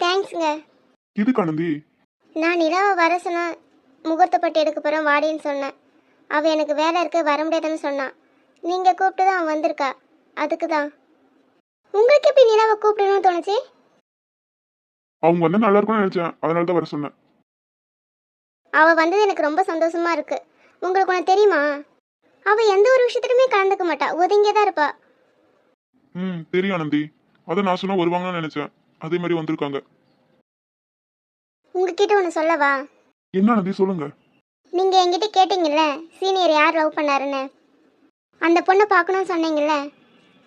தேங்க்ஸுங்க. இதுக்கு ஆனந்தி? நான் நிலாவை வர சொன்ன முகூர்த்தப்பட்டு எடுக்க போகிறேன் வாடின்னு சொன்னேன். அவள் எனக்கு வேலை இருக்கு வர முடியாதுன்னு சொன்னான். நீங்கள் கூப்பிட்டு தான் அவன் வந்திருக்கா. அதுக்கு தான். உங்களுக்கு எப்படி நிலாவை கூப்பிடணும்னு தோணுச்சு? அவங்க வந்தா நல்லா இருக்கும்னு நினைச்சேன், அதனால தான் வர சொன்னேன். அவள் வந்தது எனக்கு ரொம்ப சந்தோஷமா இருக்கு. உங்களுக்கு ஒன்று தெரியுமா? அவள் எந்த ஒரு விஷயத்துலையுமே கலந்துக்க மாட்டா, ஒதுங்கியே தான் இருப்பா. தெரியும் ஆனந்தி. அதை நான் சொன்னா வருவாங்கன்னு நினைச்சேன், அதே மாதிரி வந்திருக்காங்க. உங்ககிட்ட ஒன்று சொல்லவா? என்ன ஆனந்தி, சொல்லுங்க. நீங்கள் என்கிட்ட கேட்டீங்கல்ல சீனியர் யார் லவ் பண்ணாருன்னு. அந்த பொண்ணை பார்க்கணும்னு சொன்னீங்கல்ல,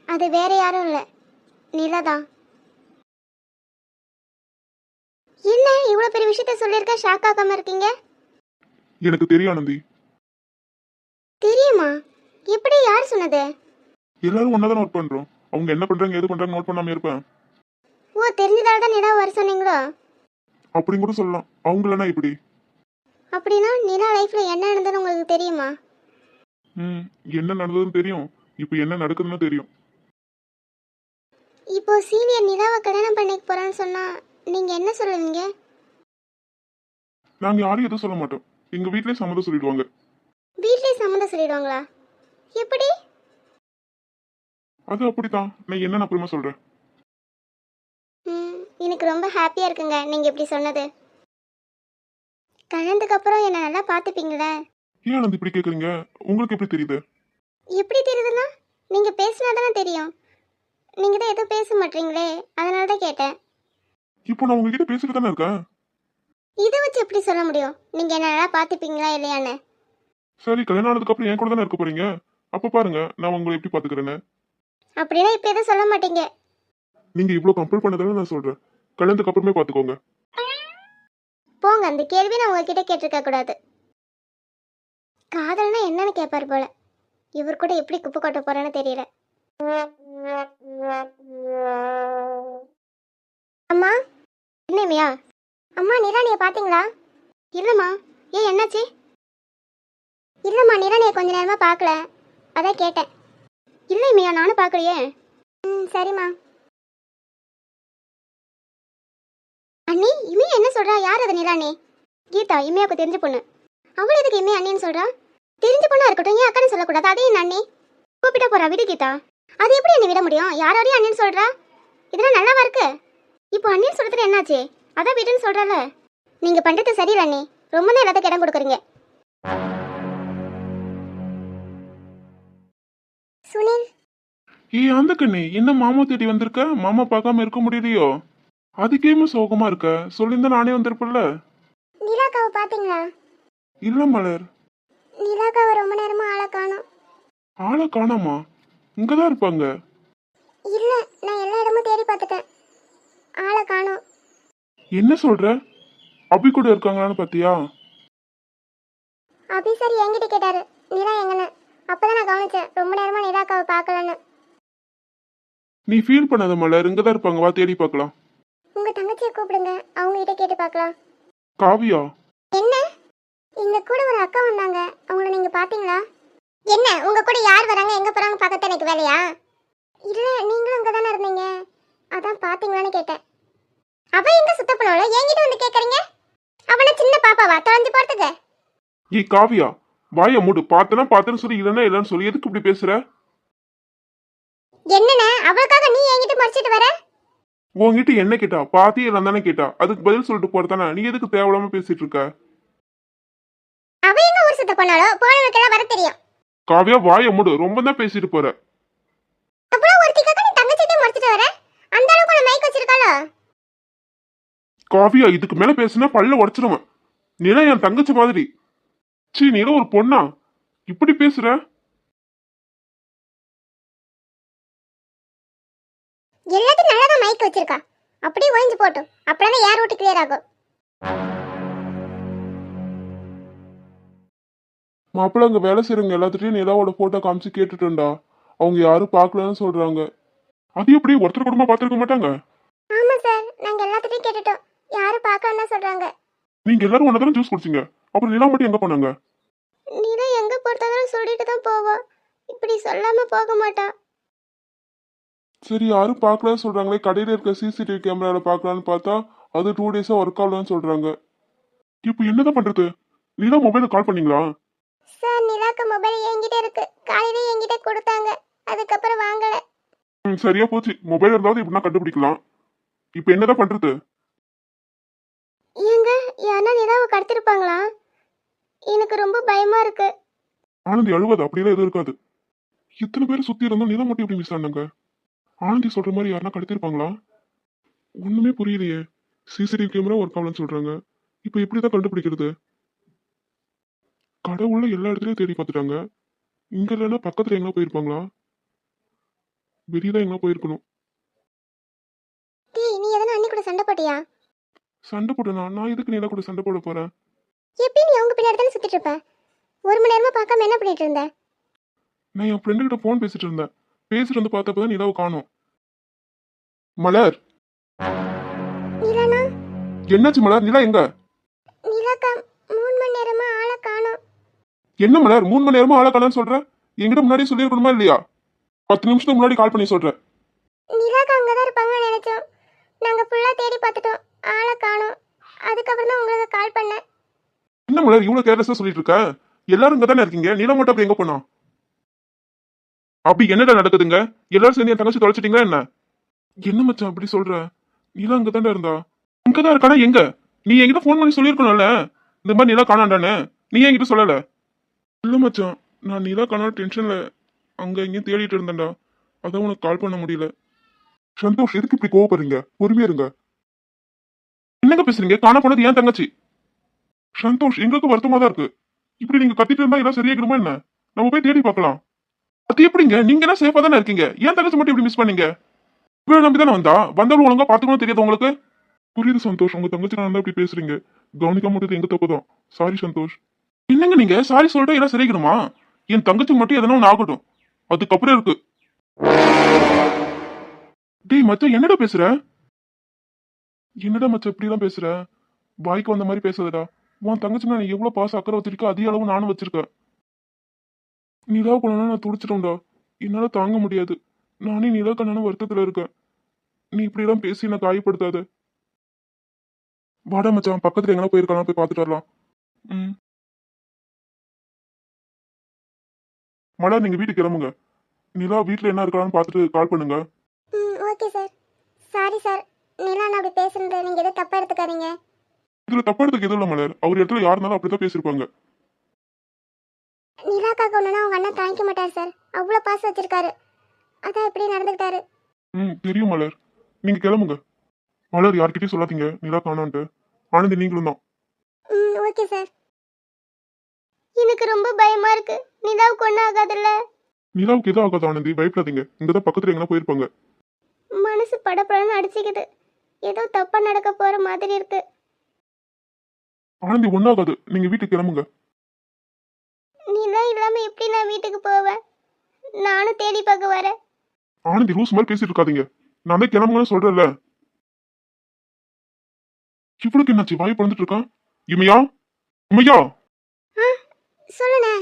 அது வேற யாரும் இல்லை, நிலா தான். என்ன இவ்வளோ பெரிய விஷயத்த சொல்லியிருக்க, ஷாக் ஆகாம இருக்கீங்க? எனக்கு தெரியும் ஆனந்தி. தெரியுமா? எப்படி, யார் சொன்னது? எல்லாரும் ஒன்னா தான் ஒர்க் பண்றோம். அவங்க என்ன பண்றாங்க எது பண்றாங்க நோட் பண்ணாம இருப்பேன். ஓ, தெரிஞ்சதால தான் நிலா வர சொன்னீங்களோ? அப்படின்னு கூட சொல்லலாம். அவங்க இல்லைன்னா இப்படி. அப்படின்னா நிலா லைஃப்ல என்ன நடந்ததுன்னு உங்களுக்கு தெரியுமா? என்ன நடந்ததுன்னு தெரியும். இப்போ என்ன நடக்குதுன்னு தெரியும். இப்போ சீனியர் நிலாவை கல்யாணம் பண்ணிக்க போறான்னு சொன்னா நீங்க என்ன சொல்லுவீங்க? நாங்க யாரும் எதுவும் சொல்ல மாட்டோம். எங்க வீட்லயே சம்மதம் சொல்லிடுவாங்க. வீட்லயே சம்மதம் சொல்லிடுவாங்களா? எப்படி? அது அப்படித்தான். நான் என்ன அப்புறமா சொல்றேன். எனக்கு ரொம்ப ஹாப்பியா இருக்குங்க நீங்க இப்படி சொன்னது. கல்யாணத்துக்கு அப்புறம் என்ன நல்லா பாத்துப்பீங்களே? ஏன் ஆனந்த் இப்படி கேக்குறீங்க? உங்களுக்கு எப்படி தெரியுது? எப்படி தெரியுதுன்னா, நீங்க பேசினாதானே தெரியும். நீங்க தான் எதுவும் பேச மாட்டீங்களே, அதனால தான் கேட்டேன். இப்போ நான் உங்ககிட்ட பேசிட்டு தானே இருக்கேன். இதை வச்சு எப்படி சொல்ல முடியும் நீங்க என்ன நல்லா பாத்துப்பீங்களா இல்லையான்னு? சரி, கல்யாணம் ஆனதுக்கு அப்புறம் என் கூட தானே இருக்க போறீங்க. அப்ப பாருங்க நான் உங்களை எப்படி பாத்துக்கிறேன்னு. அப்படின்னா இப்ப எதுவும் சொல்ல மாட்டீங்க. நீங்க இவ்வளவு கம்பல் பண்ணதால நான் சொல்றேன். கல்யாணத்துக்கு அப்புறமே பாத்துக்கோங்க. போங்க, அந்த கேள்வி நான் உங்ககிட்ட கேட்டிருக்க கூடாது. காதல்னா என்னன்னு கேட்பாரு போல. இவர் கூட எப்படி குப்பை கொட்ட போறேன்னு தெரியல. அம்மா, என்னையா? அம்மா, நிராணியை பாத்தீங்களா? இல்லம்மா. ஏன், என்னாச்சு? இல்லம்மா, நிராணியை கொஞ்ச நேரமா பார்க்கல, அதான் கேட்டேன். இல்லையா, நானும் பார்க்கலையே. சரிம்மா. அண்ணி, இமையா என்ன சொல்றா? யார் அது நிராணி? கீதா, இமையாவுக்கு தெரிஞ்ச பொண்ணு. அவள் எதுக்கு இமையா அண்ணின்னு சொல்றா? தெரிஞ்ச பொண்ணா இருக்கட்டும், ஏன் அக்கான்னு சொல்லக்கூடாது? அதே என்ன அண்ணி கூப்பிட்டா போறா, விடு கீதா. அது எப்படி அண்ணி விட முடியும்? யாரோடையும் அண்ணின்னு சொல்றா? இதெல்லாம் நல்லாவா இருக்கு? இப்போ அண்ணின்னு சொல்றதுல என்னாச்சு? அதான் விடுன்னு சொல்றால. நீங்க பண்றது சரியில்லை அண்ணி, ரொம்ப தான் எல்லாத்துக்கும் இடம் கொடுக்குறீங்க. சுனில். அந்த கண்ணே, என்ன மாமா தேடி வந்திருக்க? மாமா பார்க்காம இருக்க முடியலையோ? அதுக்கேமே சோகமா இருக்க? சொல்லியிருந்தா நானே வந்திருப்பேன்ல. நிலாக்காவை பாத்தீங்களா? இல்ல மலர். நிலாக்காவை ரொம்ப நேரமா ஆளை காணோம். ஆளை காணாமா? இங்கதான் இருப்பாங்க. இல்ல, நான் எல்லா இடமும் தேடி பார்த்துட்டேன், ஆளை காணோம். என்ன சொல்ற? அபி கூட இருக்காங்களான்னு பாத்தியா? அபி சார் என்கிட்ட கேட்டாரு நிலா எங்கன்னு. அப்பதான் நான் கவனிச்சேன் ரொம்ப நேரமா நிலாக்காவை பார்க்கலன்னு. நீ ஃபீல் பண்ணாத மலர், இங்கதான் இருப்பாங்க, வா தேடி பார்க்கலாம். உங்க தங்கச்சியை கூப்பிடுங்க, அவங்க கிட்ட கேட்டு பார்க்கலாம். காவியா? என்ன? எங்க கூட ஒரு அக்கா வந்தாங்க, அவங்கள நீங்க பாத்தீங்களா? என்ன, உங்க கூட யார் வராங்க எங்க போறாங்க பார்க்கத்தான் எனக்கு வேலையா? இல்ல, நீங்களும் அங்க தானே இருந்தீங்க, அதான் பாத்தீங்களான்னு கேட்டேன். அவ எங்க சுத்த பண்ணல, என்கிட்ட வந்து கேக்குறீங்க? அவன சின்ன பாப்பாவா தொலைஞ்சு போறதுக்கு? ஏய் காவியா, வாய மூடு. பார்த்தேன்னு சொல்லி, இல்லைன்னா இல்லைன்னு சொல்லி எதுக்கு இப்படி பேசுற? என்னண்ணே, அவளுக்காக நீ என்கிட்ட மறைச்சிட்டு வர? உன்கிட்ட என்ன கேட்டா? பாத்தி எல்லாம் தானே கேட்டா, அதுக்கு பதில் சொல்லிட்டு போறதானே. நீ எதுக்கு தேவையில்லாம பேசிட்டு இருக்க? அவ எங்க ஊர் சுத்த பண்ணாலோ, போனவனுக்கெல்லாம் வர தெரியும். காவியா, வாய மூடு. ரொம்ப தான் பேசிட்டு போற. அப்புறம் ஒருத்திக்காக நீ தங்கச்சிட்டே மறைச்சிட்டு வர? அந்த அளவுக்கு நான் மைக் வச்சிருக்காளோ? காவியா, இதுக்கு மேல பேசினா பல்ல உடைச்சிருவேன். நிலா என் தங்கச்சி மாதிரி. சீ, நிலா ஒரு பொண்ணா இப்படி பேசுற? எல்லாத்தையும் நல்லா தான் மைக் வச்சிருக்கா. அப்படியே ஒழிஞ்சு போட்டும். அப்பதான் ஏர் ரூட் கிளியர் ஆகும். மாப்பிள்ள அங்க வேலை செய்யறவங்க எல்லாத்துட்டையும் நிலாவோட போட்டோ காமிச்சு கேட்டுட்டேன்டா. அவங்க யாரும் பார்க்கலன்னு சொல்றாங்க. அது எப்படி ஒருத்தர் கூடமா பார்த்திருக்க மாட்டாங்க? ஆமா சார், நாங்க எல்லாத்தையும் கேட்டுட்டோம். யாரும் பார்க்கலன்னு தான் சொல்றாங்க. நீங்க எல்லாரும் ஒன்னதான ஜூஸ் குடிச்சீங்க. அப்புறம் நிலா மட்டும் எங்க போனாங்க? நீனா எங்க போறதாலும் சொல்லிட்டு தான் போவா. இப்படி சொல்லாம போக மாட்டா. சரி, யாரும் பார்க்கலன்னு சொல்றாங்களே, கடையில இருக்க சிசிடிவி கேமரால பார்க்கலான்னு பார்த்தா அது 2 டேஸா ஒர்க் ஆகலன்னு சொல்றாங்க. இப்போ என்னதான் பண்றது? நிலா மொபைல கால் பண்ணீங்களா? சார், நிலாக்கு மொபைல் என்கிட்ட இருக்கு. காலையில என்கிட்ட கொடுத்தாங்க. அதுக்கப்புறம் வாங்கல. சரியா போச்சு. மொபைல் இருந்தாலும் இப்படின்னா கண்டுபிடிக்கலாம். இப்போ என்னதான் பண்றது? ஏங்க, யாரா நிலாவை கடத்திருப்பாங்களா? எனக்கு ரொம்ப பயமா இருக்கு. ஆனந்தி அழுவாது, அப்படியெல்லாம் எதுவும் இருக்காது. இத்தனை பேர் சுத்தி இருந்தோம், நிலா மட்டும் எப்படி மிஸ் ஆனாங்க? ஆனந்தி சொல்ற மாதிரி யாருன்னா கடத்திருப்பாங்களா? ஒண்ணுமே புரியலையே. சிசிடிவி கேமரா ஒர்க் ஆகலன்னு சொல்றாங்க. இப்போ எப்படிதான் கண்டுபிடிக்கிறது? கடவுள்ல எல்லா இடத்துலயும் தேடி பார்த்துட்டாங்க. இங்க இல்லைன்னா பக்கத்துல எங்க போயிருப்பாங்களா? வெளியதான் எங்க போயிருக்கணும். நீ எதனா அண்ணி கூட சண்டை போட்டியா? சண்டை போட்டனா? நான் எதுக்கு நிலா கூட சண்டை போட போறேன்? எப்படி நீ அவங்க பின்னாடி தானே சுத்திட்டு இருப்ப? 1 மணி நேரமா பார்க்காம என்ன பண்ணிட்டு இருந்த? நான் என் ஃப்ரெண்டு கிட்ட போன் பேசிட்டு இருந்தேன். பேசிட்டு வந்து பார்த்தப்பதான் நிலாவை காணோம். மலர், நிலானா? என்னாச்சு மலர்? நிலா எங்க? நிலாக்கா 3 மணி நேரமா ஆளை காணோம். என்ன மலர் 3 மணி நேரமா ஆளை காணோம்னு சொல்ற? என்கிட்ட முன்னாடியே சொல்லியிருக்கணுமா இல்லையா? 10 நிமிஷத்துக்கு முன்னாடி கால் பண்ணி சொல்றேன். நிலாக்கா அங்கதான் இருப்பாங்கன்னு நினைச்சோம். நாங்க ஃபுல்லா தேடி பார்த்துட்டோம். ஆளை காணோம். அதுக்கப்புறம் தான் உங்களுக்கு கால் பண்ணேன். என்ன மலர் இவ்வளவு கேர்லெஸ்ஸா சொல்லிட்டு இருக்க? எல்லாரும் இங்க தானே இருக்கீங்க. நிலா மட்டும் அப்படி எங்க போனா? அப்படி என்னடா நடக்குதுங்க? எல்லாரும் சேர்ந்து என் தங்கச்சி தொலைச்சிட்டீங்களா என்ன? என்ன மச்சான் அப்படி சொல்ற? நிலா அங்க தானே இருந்தா. இங்கதான் இருக்கானா? எங்க? நீ என்கிட்ட போன் பண்ணி சொல்லியிருக்கணும்ல இந்த மாதிரி நிலா காணாண்டானே. நீ என்கிட்ட சொல்லல. இல்ல மச்சான், நான் நிலா காணாத டென்ஷன்ல அங்க எங்கேயும் தேடிட்டு இருந்தேன்டா. அதான் உனக்கு கால் பண்ண முடியல. சந்தோஷ், எதுக்கு இப்படி கோவப்படுறீங்க? பொறுமையா இருங்க. என்னங்க பேசுறீங்க? காண போனது ஏன் தங்கச்சி. சந்தோஷ், எங்களுக்கு வருத்தமா தான் இருக்கு. இப்படி நீங்க கத்திட்டு இருந்தா எல்லாம் சரியாகிடுமா என்ன? நம்ம போய் தேடி பார்க்கலாம். அது எப்படிங்க? நீங்க என்ன சேஃபா தானே இருக்கீங்க. ஏன் தங்கச்சி மட்டும் இப்படி மிஸ் பண்ணீங்க? இவ்வளவு நம்பி தானே வந்தா. வந்தவங்க ஒழுங்கா பாத்துக்கணும் தெரியாது உங்களுக்கு? புரியுது சந்தோஷ், உங்க தங்கச்சி நான் தான் இப்படி பேசுறீங்க. கவனிக்காம மட்டும் எங்க தப்பு தான். சாரி சந்தோஷ். என்னங்க நீங்க சாரி சொல்லிட்டு எல்லாம் சரிக்கணுமா? என் தங்கச்சி மட்டும் எதனா ஒன்று ஆகட்டும், அதுக்கப்புறம் இருக்கு. டேய் மச்சான், என்னடா பேசுற? என்னடா மச்சான் இப்படி எல்லாம் பேசுற? வாய்க்கு வந்த மாதிரி பேசாதடா. உன் தங்கச்சி நான் எவ்வளவு பாச அக்கறை வச்சிருக்கேன், அதே அளவு நானும் வச்சிருக்கேன். நிலா கொண்டா நான் துடிச்சிட்டோம்டா. என்னால தாங்க முடியாது. நானே நிலா கண்ணான வருத்தத்துல இருக்கேன். நீ இப்படி எல்லாம் பேசி என்ன காயப்படுத்தாத. வாடா மச்சான், பக்கத்துல எங்கன்னா போயிருக்கலாம், போய் பார்த்துட்டு வரலாம். ம். மலர், நீங்க வீட்டுக்கு கிளம்புங்க. நிலா வீட்டுல என்ன இருக்கான்னு பார்த்துட்டு கால் பண்ணுங்க. Okay sir. சாரி சார், நிலா நான் அப்படி பேசுறது நீங்க எதுவும் தப்பா எடுத்துக்காதீங்க. இதுல தப்பா எடுத்துக்க எதுவும் இல்ல மலர். அவர் இடத்துல யாருனாலும் அப்படிதான் பேசிருப்பாங்க. நிலாக்காக ஒண்ணுனா அவங்க அண்ணன் தாங்கிக்க மாட்டார் சார். அவ்வளவு பாசம் வச்சிருக்காரு. அதான் இப்படி நடந்துக்கிட்டாரு. தெரியும் மலர். நீங்க கிளம்புங்க. மலர், யார்கிட்டயும் சொல்லாதீங்க நிலா காணான்ட்டு. ஆனந்தி நீங்களும் தான். Okay sir. எனக்கு ரொம்ப பயமா இருக்கு. நிலாவுக்கு ஒன்றும் ஆகாதுல்ல? நிலாவுக்கு எதுவும் ஆகாது ஆனந்தி, பயப்படாதீங்க. இங்கதான் பக்கத்துல எங்கன்னா போயிருப்பாங்க. மனசு படப்படன்னு அடிச்சுக்குது. ஏதோ தப்பா நடக்க போற மாதிரி இருக்கு. ஆனந்தி ஒன்னாகாது, நீங்க வீட்டுக்கு கிளம்புங்க. நிலா இல்லாம எப்படி நான் வீட்டுக்கு போவேன்? நானும் தேடி பார்க்க வரேன். ஆனந்தி லூஸ் மாதிரி பேசிட்டு இருக்காதீங்க. நான் தான் கிளம்புங்கன்னு சொல்றேன்ல. இவளுக்கு என்னாச்சு? வாய் பிறந்துட்டு இருக்கான். இமையா, இமையா, சொல்லுண்ணே.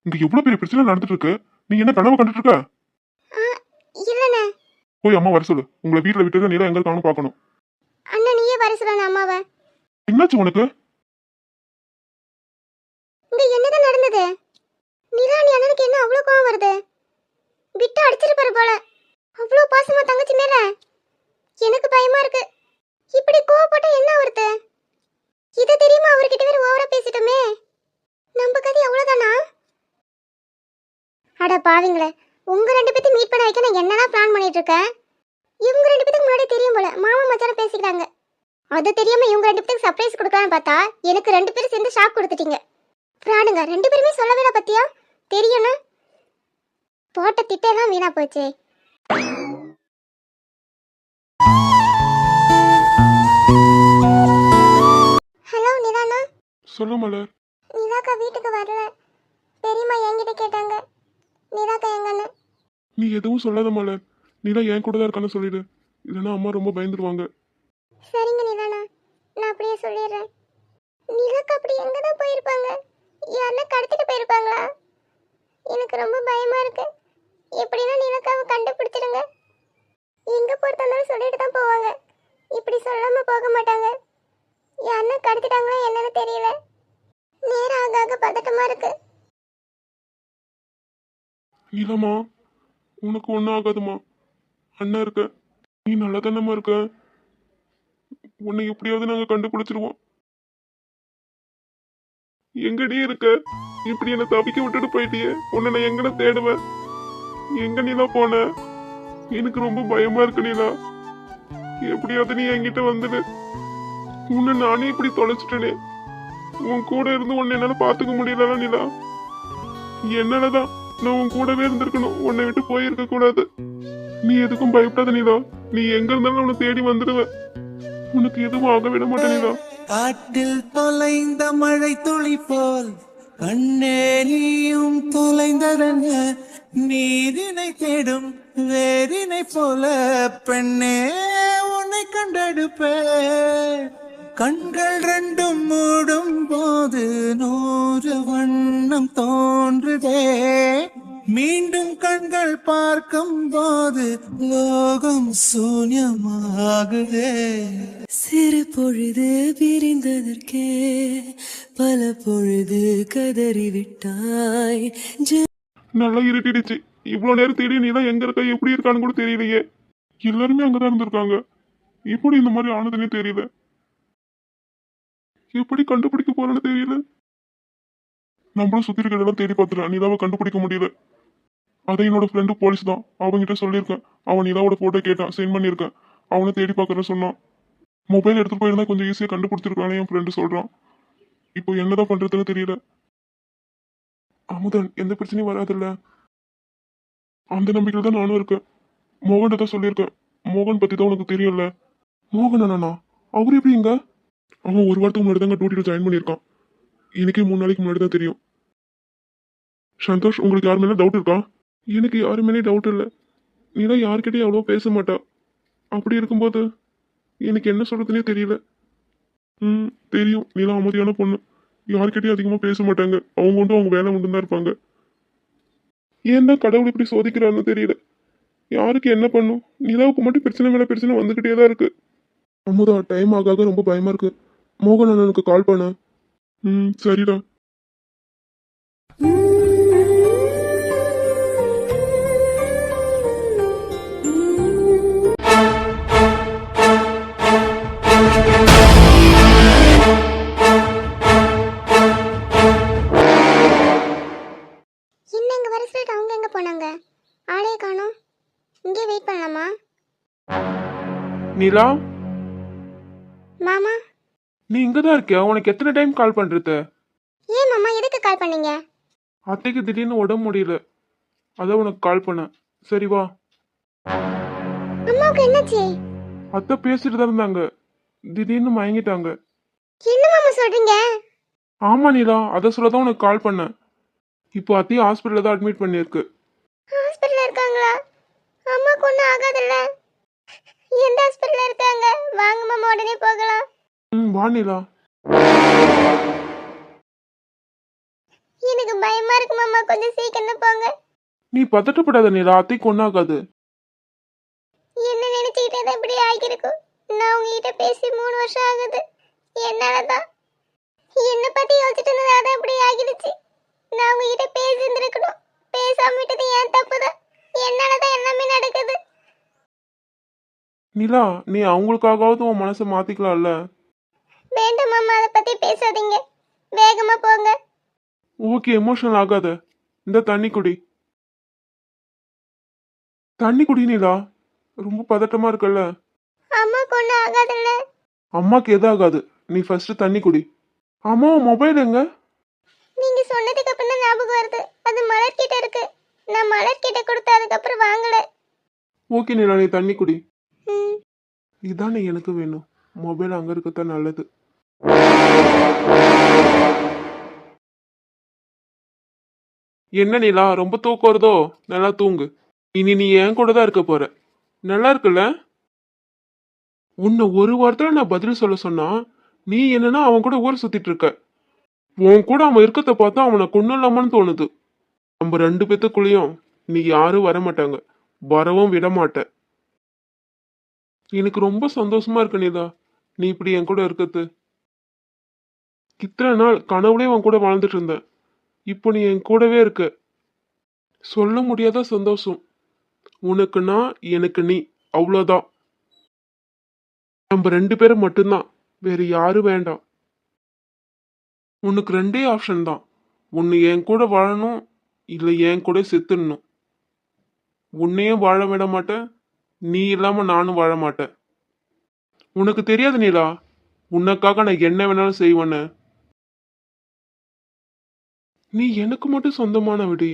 இங்க எவ்வளவு பெரிய பிரச்சனை நடந்துட்டு இருக்கு. நீ என்ன கனவு கண்டுட்டு இருக்க? இல்லண்ணே. போய் அம்மா வர சொல்லு. உங்களை வீட்டுல விட்டு நிலா எங்க இருக்கான்னு பாக்கணும். அண்ணா நீயே வர சொல்லணும் அம்மாவை. என்னாச்சு உனக்கு? இங்க என்னதான் நடந்தது? நிலா நீ அண்ணனுக்கு என்ன அவ்வளவு கோவம் வருது? விட்டு அடிச்சிருப்பாரு போல. அவ்வளவு பாசமா தங்கச்சி மேல. எனக்கு பயமா இருக்கு. இப்படி கோவப்பட்டா என்ன வருது? இத தெரியுமா அவர்கிட்ட வேற ஓவரா பேசிட்டோமே. நம்ம கதை அவ்வளவுதானா? அட பாவிங்களே, உங்க 2 பேத்தையும் மீட் பண்ண வைக்க நான் என்னதான் பிளான் பண்ணிட்டு இருக்கேன். இவங்க 2 பேத்துக்கு முன்னாடி தெரியும் போல மாமா மச்சான பேசிக்கிறாங்க. அது தெரியாம இவங்க 2 பேத்துக்கு சர்ப்ரைஸ் கொடுக்கலான்னு பார்த்தா எனக்கு 2 பேரும் சேர்ந்து ஷாக் கொடுத்துட்டீங்க. பிராடுங்க, 2 பேருமே சொல்லவே இல்லை பத்தியா? தெரியும்னா போட்ட திட்டெல்லாம் வீணா போச்சே. சொல்ல மலர். நிலாக்கா வீட்டுக்கு வரல. பெரியம்மா என்கிட்ட கேட்டாங்க நிலாக்கா எங்கன்னு. நீ எதுவும் சொல்லாத மலர். நிலா என் கூட தான் இருக்கான்னு சொல்லிடு, இல்லைன்னா அம்மா ரொம்ப பயந்துருவாங்க. சரிங்க நிலாண்ணா, நான் அப்படியே சொல்லிடுறேன். நிலாக்கா அப்படி எங்க தான் போயிருப்பாங்க? யாருன்னா கடத்திட்டு போயிருப்பாங்களா? எனக்கு ரொம்ப பயமா இருக்கு. எப்படின்னா நிலாக்காவை கண்டுபிடிச்சிடுங்க. எங்க போறதாலும் சொல்லிட்டு தான் போவாங்க. இப்படி சொல்லாம போக மாட்டாங்க. யாருன்னா கடத்திட்டாங்களா என்னன்னு தெரியல. நேரம் ஆக ஆக பதட்டமா இருக்கு. நிலமா, உனக்கு ஒன்றும் ஆகாதுமா. அண்ணா இருக்க, நீ நல்லா தானம்மா இருக்க. உன்னை எப்படியாவது நாங்க கண்டுபிடிச்சிருவோம். எங்கடி இருக்க? இப்படி என்ன தவிக்க விட்டுட்டு போயிட்டியே. உன்னை நான் எங்கட தேடுவேன்? எங்க நிலா போன? எனக்கு ரொம்ப பயமா இருக்கு நிலா. எப்படியாவது நீ என்கிட்ட வந்துடு. உன்னை நானே இப்படி தொலைச்சிட்டேனே. உன் கூட இருந்து உன்னை என்னால பாத்துக்க முடியல நிலா. என்னாலதான் நான் உன் கூடவே இருந்திருக்கணும், உன்னை விட்டு போயிருக்க கூடாது. நீ எதுக்கும் பயப்படாத நிலா. நீ எங்க இருந்தாலும் உன்னை தேடி வந்துடுவேன். உனக்கு எதுவும் ஆக விட மாட்டேன் நிலா. காட்டில் தொலைந்த மழை துளி போல் கண்ணே நீயும் தொலைந்ததென்ன, நீரினை தேடும் வேரினை போல பெண்ணே உன்னை கண்டெடுப்பே. கண்கள் ரெண்டும் மூடும் போது 100 வண்ணம் தோன்றுதே, மீண்டும் கண்கள் பார்க்கும் போது லோகம் சூன்யமாகுதே. சிறு பொழுது பிரிந்ததற்கே பல பொழுது கதறிவிட்டாய். நல்லா இருட்டிடுச்சு. இவ்வளவு நேரம் தேடி நீ தான் எங்க இருக்க, எப்படி இருக்கான்னு கூட தெரியலையே. எல்லாருமே அங்கதான் இருந்திருக்காங்க. எப்படி இந்த மாதிரி ஆனதுன்னே தெரியல. எப்படி கண்டுபிடிக்க போறேன்னு தெரியல. நம்மளும் சுத்தி இருக்கிற இடம் தேடி பார்த்துட்டேன், நிலாவை கண்டுபிடிக்க முடியல. அதை என்னோட ஃப்ரெண்டு போலீஸ் தான், அவன்கிட்ட சொல்லியிருக்கேன். அவன் நிலாவோட போட்டோ கேட்டான், சென்ட் பண்ணியிருக்கேன். அவனை தேடி பார்க்கறேன்னு சொன்னான். மொபைல் எடுத்துட்டு போயிருந்தா கொஞ்சம் ஈஸியா கண்டுபிடிச்சிருக்கானே என் ஃப்ரெண்டு சொல்றான். இப்போ என்னதான் பண்றதுன்னு தெரியல. அமுதன் எந்த பிரச்சனையும் வராதுல்ல, அந்த நம்பிக்கையில் தான் நானும் இருக்கேன். மோகன் தான் சொல்லியிருக்கேன். மோகன் பத்தி தான் உனக்கு தெரியும்ல. மோகன் அண்ணா அவரு எப்படி இங்க? அவன் ஒரு வாரத்துக்கு முன்னாடி தாங்க டியூட்டியில் ஜாயின் பண்ணியிருக்கான். எனக்கே 3 நாளைக்கு முன்னாடி தான் தெரியும். சந்தோஷ், உங்களுக்கு யார் மேலே டவுட் இருக்கா? எனக்கு யாரு மேலே டவுட் இல்லை. நீலா யார்கிட்டயும் அவ்வளோ பேச மாட்டா. அப்படி இருக்கும்போது எனக்கு என்ன சொல்றதுன்னே தெரியல. தெரியும், நீலா அமைதியான பொண்ணு. யார்கிட்டயும் அதிகமாக பேச மாட்டாங்க. அவங்க உண்டு அவங்க வேலை உண்டு தான் இருப்பாங்க. ஏன் தான் கடவுள் இப்படி சோதிக்கிறான்னு தெரியல. யாருக்கு என்ன பண்ணும்? நிலாவுக்கு மட்டும் பிரச்சனை மேலே பிரச்சனை வந்துக்கிட்டே தான் இருக்கு. அமுதா, டைம் ஆக ஆக ரொம்ப பயமா இருக்கு. மோகன் அண்ணனுக்கு கால் பண்ண. சரிடா. என்ன இங்க வர சொல்லிட்டு அவங்க எங்க போனாங்க? ஆளே காணோம். இங்கே வெயிட் பண்ணலாமா? நிலா, மாமா. நீ இங்கதான் இருக்கியா? உனக்கு எத்தனை டைம் கால் பண்றது? ஏன் மாமா எதுக்கு கால் பண்ணீங்க? அத்தைக்கு திடீர்னு உடம்பு முடியல, அதான் உனக்கு கால் பண்ணேன். சரி வா. அம்மாவுக்கு என்னாச்சு? அத்தை பேசிட்டு தான் இருந்தாங்க, திடீர்னு மயங்கிட்டாங்க. என்ன மாமா சொல்றீங்க? ஆமா நிலா, அதை சொல்லதான் உனக்கு கால் பண்ணேன். இப்போ அத்தையும் ஹாஸ்பிட்டல்ல தான் அட்மிட் பண்ணியிருக்கு. ஹாஸ்பிட்டல்ல இருக்காங்களா? அம்மாக்கு ஒன்றும் ஆகாதுல்ல? எந்த ஹாஸ்பிட்டல்ல இருக்காங்க? வாங்க மாமா, உடனே போகலாம். வா நிலா. எனக்கு பயமா இருக்கு மாமா, கொஞ்சம் சீக்கிரம் போங்க. நீ பதட்டப்படாத நிலா, அத்தைக்கு ஒன்றாகாது. என்ன நினைச்சுக்கிட்டே தான் இப்படி ஆகியிருக்கும். நான் உங்ககிட்ட பேசி 3 வருஷம் ஆகுது. என்னாலதான் என்ன பத்தி யோசிச்சுட்டு இருந்தது, அதான் இப்படி ஆகிடுச்சு. நான் உங்ககிட்ட பேசி இருந்திருக்கணும். பேசாம விட்டது ஏன் தப்புதான். என்னாலதான் எல்லாமே நடக்குது. நிலா, நீ அவங்களுக்காகவாவது உன் மனசை மாத்திக்கலாம்ல. வேண்டாம் மாமா, அதை பத்தி பேசாதீங்க. வேகமா போங்க. ஓகே, எமோஷனல் ஆகாத. இந்த தண்ணி குடி. தண்ணி குடி நிலா, ரொம்ப பதட்டமா இருக்கல்ல. அம்மாக்கு ஒன்றும் ஆகாதுல்ல? அம்மாக்கு எது ஆகாது, நீ ஃபர்ஸ்ட் தண்ணி குடி. அம்மா, மொபைல் எங்க? நீங்க சொன்னதுக்கு அப்புறம் தான் ஞாபகம் வருது. அது மலர் கிட்ட இருக்கு. நான் மலர் கிட்ட கொடுத்து அதுக்கப்புறம் வாங்கல. ஓகே நிலா, நீ தண்ணி குடி. ம். இதானே எனக்கு வேணும். மொபைல் அங்க இருக்கத்தான் நல்லது. என்ன நிலா ரொம்ப தூக்கம் வருதோ? நல்லா தூங்கு. இனி நீ என் கூட தான் இருக்க போற. நல்லா இருக்குல்ல? உன்னை ஒரு வாரத்துல நான் பதில் சொல்ல சொன்னா நீ என்னன்னா அவன் கூட ஊர் சுத்திட்டு இருக்க. உன் கூட அவன் இருக்கத்தை பார்த்தா அவனை கொன்னுலாமான்னு தோணுது. நம்ம 2 பேத்துக்குள்ளேயும் நீ யாரும் வர மாட்டாங்க, வரவும் விட மாட்ட. எனக்கு ரொம்ப சந்தோஷமா இருக்கு நிலா, நீ இப்படி என் கூட இருக்கிறது. இத்தனை நாள் கனவுலயே உன் கூட வாழ்ந்துட்டு இருந்தேன். இப்போ நீ என் கூடவே இருக்க. சொல்ல முடியாத சந்தோஷம். உனக்கு நான், எனக்கு நீ, அவ்வளோதான். நம்ம 2 பேரும் மட்டும்தான், வேற யாரும் வேண்டாம். உனக்கு 2 ஆப்ஷன் தான். ஒன்னு என் கூட வாழணும், இல்ல என் கூட செத்துடணும். உன்னையும் வாழ விட மாட்டேன், நீ இல்லாம நானும் வாழ மாட்டேன். உனக்கு தெரியாது நீலா, உனக்காக நான் என்ன வேணாலும் செய்வேன்னு. நீ எனக்கு மட்டும் சொந்தமான விடி.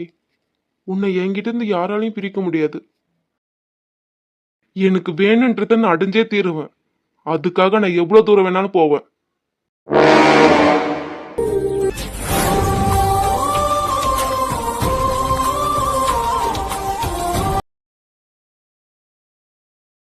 உன்னை என்கிட்ட இருந்து யாராலையும் பிரிக்க முடியாது. எனக்கு வேணுன்றத நான் அடைஞ்சே தீருவேன். அதுக்காக நான் எவ்வளவு தூரம் வேணாலும் போவேன்.